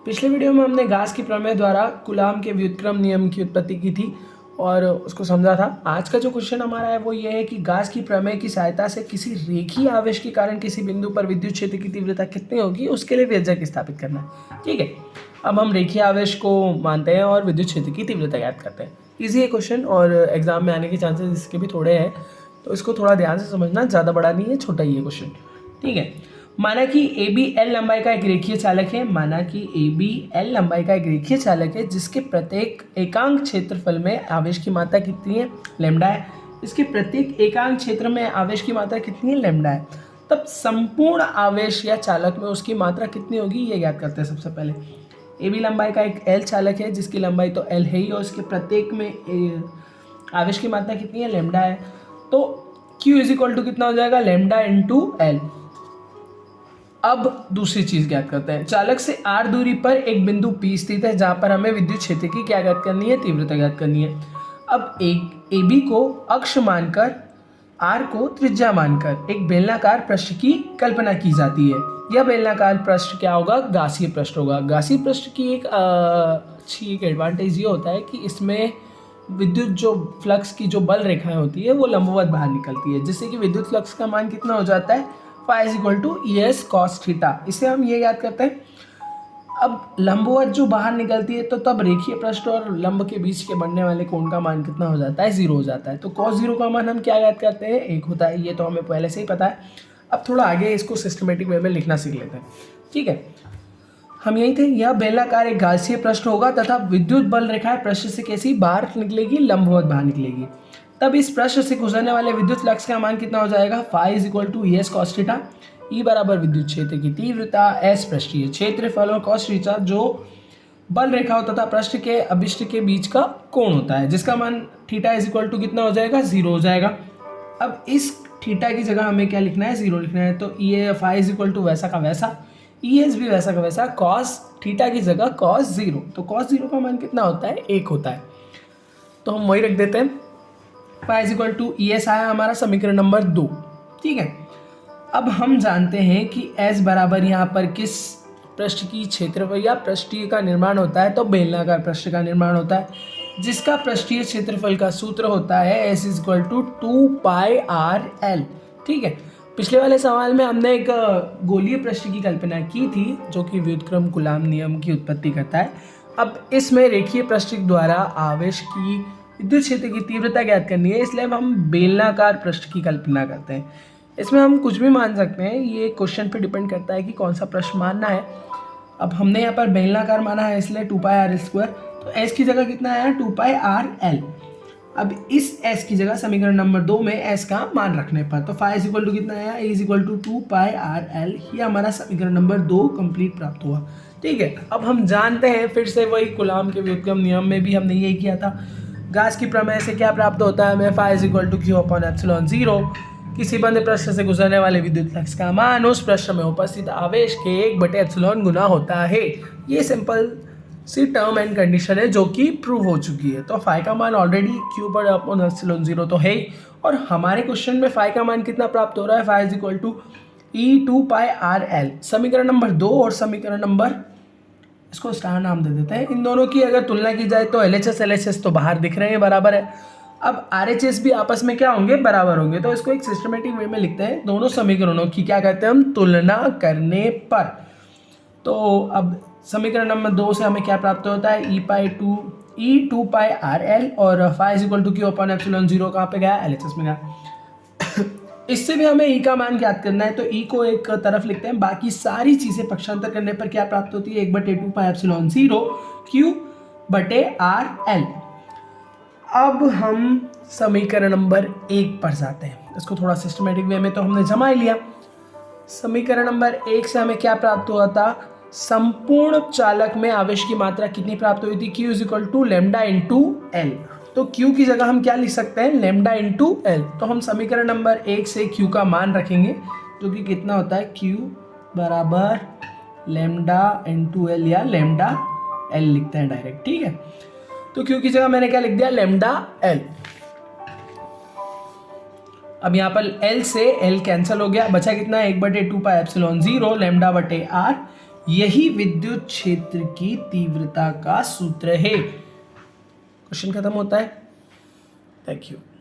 पिछले वीडियो में हमने गास की प्रमेय द्वारा कूलाम के व्युत्क्रम नियम की उत्पत्ति की थी और उसको समझा था। आज का जो क्वेश्चन हमारा है वो ये है कि गास की प्रमेय की सहायता से किसी रेखीय आवेश के कारण किसी बिंदु पर विद्युत क्षेत्र की तीव्रता कितनी होगी उसके लिए व्यंजक स्थापित करना है। ठीक है, अब हम रेखीय आवेश को मानते हैं और विद्युत क्षेत्र की तीव्रता ज्ञात करते हैं। ईजी है क्वेश्चन और एग्जाम में आने के चांसेस इसके भी थोड़े हैं, तो इसको थोड़ा ध्यान से समझना, ज़्यादा बड़ा नहीं है, छोटा ही है क्वेश्चन। ठीक है, माना कि ए बी एल लंबाई का एक रेखीय चालक है। माना कि ए बी एल लंबाई का एक रेखीय चालक है जिसके प्रत्येक एकांक क्षेत्रफल में आवेश की मात्रा कितनी है, लैम्डा है। इसके प्रत्येक एकांक क्षेत्र में आवेश की मात्रा कितनी है, लैम्डा है। तब संपूर्ण आवेश या चालक में उसकी मात्रा कितनी होगी ये ज्ञात करते हैं। सबसे पहले ए बी लंबाई का एक एल चालक है जिसकी लंबाई तो एल है ही और इसके प्रत्येक में आवेश की मात्रा कितनी है, लैम्डा है। तो Q इज इक्वल टू कितना हो जाएगा, लैम्डा इंटू एल। अब दूसरी चीज ज्ञात करते हैं। चालक से r दूरी पर एक बिंदु P स्थित है जहां पर हमें विद्युत क्षेत्र की क्या ज्ञात करनी है, तीव्रता ज्ञात करनी है। अब एक AB को अक्ष मानकर r को त्रिज्या मानकर एक बेलनाकार पृष्ठ की कल्पना की जाती है। यह बेलनाकार पृष्ठ क्या होगा, गासीय पृष्ठ होगा। गासीय पृष्ठ की एक अच्छी एक एडवांटेज ये होता है कि इसमें विद्युत जो फ्लक्स की जो बल रेखाएं होती है वो लंबवत बाहर निकलती है, जिससे कि विद्युत फ्लक्स का मान कितना हो जाता है, phi is equal to ES cos theta. इसे हम ये याद करते हैं। अब लंबवत जो बाहर निकलती है तो तब रेखीय पृष्ठ और लंब के बीच के बनने वाले कोण का मान कितना हो जाता है, 0 हो जाता है। तो cos 0 का मान हम क्या याद करते हैं, 1 होता है। ये तो हमें पहले से ही पता है। अब थोड़ा आगे इसको सिस्टमेटिक वे में लिखना सीख लेते हैं। ठीक है, हम यही थे। यह बेलनाकार एक गासीय पृष्ठ होगा तथा विद्युत बल रेखाएं पृष्ठ से कैसी बाहर निकलेगी, लंबवत बाहर निकलेगी। तब इस पृष्ठ से गुजरने वाले विद्युत फ्लक्स का मान कितना हो जाएगा, phi is equal to ES cos theta. E बराबर विद्युत क्षेत्र की तीव्रता, S पृष्ठीय क्षेत्रफल और cos थीटा जो बल रेखाओं तथा पृष्ठ के अभिष्ट के बीच का कोण होता है, जिसका मान थीटा इज इक्वल टू कितना हो जाएगा, 0 हो जाएगा। अब इस थीटा की जगह हमें क्या लिखना है, 0 लिखना है। तो E phi is equal to वैसा का वैसा, ES भी वैसा का वैसा, cos थीटा की जगह cos 0। तो cos 0 का मान कितना होता है, 1 होता है। तो हम वही रख देते हैं। Phi is equal to ES आया हमारा समीकरण नंबर 2। ठीक है, अब हम जानते हैं कि S बराबर यहाँ पर किस पृष्ठ की क्षेत्रफल या पृष्ठीय का निर्माण होता है, तो बेलनाकार पृष्ठ का निर्माण होता है, जिसका पृष्ठीय क्षेत्रफल का सूत्र होता है S is equal to 2πrl। ठीक है, पिछले वाले सवाल में हमने एक गोलीय पृष्ठ की कल्पना की थी जो कि व्युत्क्रम कूलाम नियम की उत्पत्ति करता है। अब इसमें रेखीय पृष्ठ द्वारा आवेश की विद्युत क्षेत्र की तीव्रता ज्ञात करनी है, इसलिए हम बेलनाकार पृष्ठ की कल्पना करते हैं। इसमें हम कुछ भी मान सकते हैं, ये क्वेश्चन पे डिपेंड करता है कि कौन सा पृष्ठ मानना है। अब हमने यहाँ पर बेलनाकार माना है इसलिए 2πrl², तो S की जगह कितना आया, 2πrl। अब इस S की जगह समीकरण नंबर 2 में S का मान रखने पर तो फाई इज इक्वल टू कितना आया, A is equal to 2πrl। ये हमारा समीकरण नंबर 2 कंप्लीट प्राप्त हुआ। ठीक है, अब हम जानते हैं फिर से वही कूलाम के व्युत्क्रम नियम में भी हमने यही किया था। गास की प्रमेय से क्या प्राप्त होता है हमें, phi is equal to Q/ε0। किसी बंद पृष्ठ से गुजरने वाले विद्युत फ्लक्स का मान उस पृष्ठ में उपस्थित आवेश के 1/ε गुना होता है। ये सिंपल सी टर्म एंड कंडीशन है जो कि प्रूव हो चुकी है। तो फाई का मान ऑलरेडी Q/ε0 तो है ही, और हमारे क्वेश्चन में फाई का मान कितना प्राप्त हो रहा है, phi is equal to E2πrl। समीकरण नंबर 2 और समीकरण नंबर, इसको स्टार नाम दे देते हैं। इन दोनों की अगर तुलना की जाए तो LHS तो बाहर दिख रहे हैं, बराबर है। अब RHS भी आपस में क्या होंगे, बराबर होंगे। तो इसको एक सिस्टमेटिक वे में लिखते हैं, दोनों समीकरणों की क्या कहते हैं हम, तुलना करने पर। तो अब समीकरण नंबर 2 से हमें क्या प्राप्त होता है, E2πrl और phi is equal to Q/ε0 कहाँ पे गया, LHS में गया। इससे भी हमें E का मान ज्ञात करना है, तो E को एक तरफ लिखते हैं, बाकी सारी चीज़ें पक्षांतर करने पर क्या प्राप्त होती है, 1/2πε0 Q/rl। अब हम समीकरण नंबर 1 पर जाते हैं। इसको थोड़ा सिस्टमेटिक वे में तो हमने जमा ही लिया। समीकरण नंबर 1 से हमें क्या प्राप्त हुआ था, संपूर्ण चालक में आवेश की मात्रा कितनी प्राप्त हुई थी, Q is equal to lambda into L. तो Q की जगह हम क्या लिख सकते हैं, लैम्डा इंटू एल। तो हम समीकरण नंबर 1 से Q का मान रखेंगे जो कि कितना होता है, Q बराबर लैम्डा इंटू एल या लैम्डा एल लिखते हैं डायरेक्ट। ठीक है, तो Q की जगह मैंने क्या लिख दिया, लैम्डा एल। अब यहाँ पर L से L कैंसिल हो गया, बचा कितना, 1/2πε0 लैम्डा बटे आर यही विद्युत क्षेत्र की तीव्रता का सूत्र है। क्वेश्चन खत्म होता है। Thank you.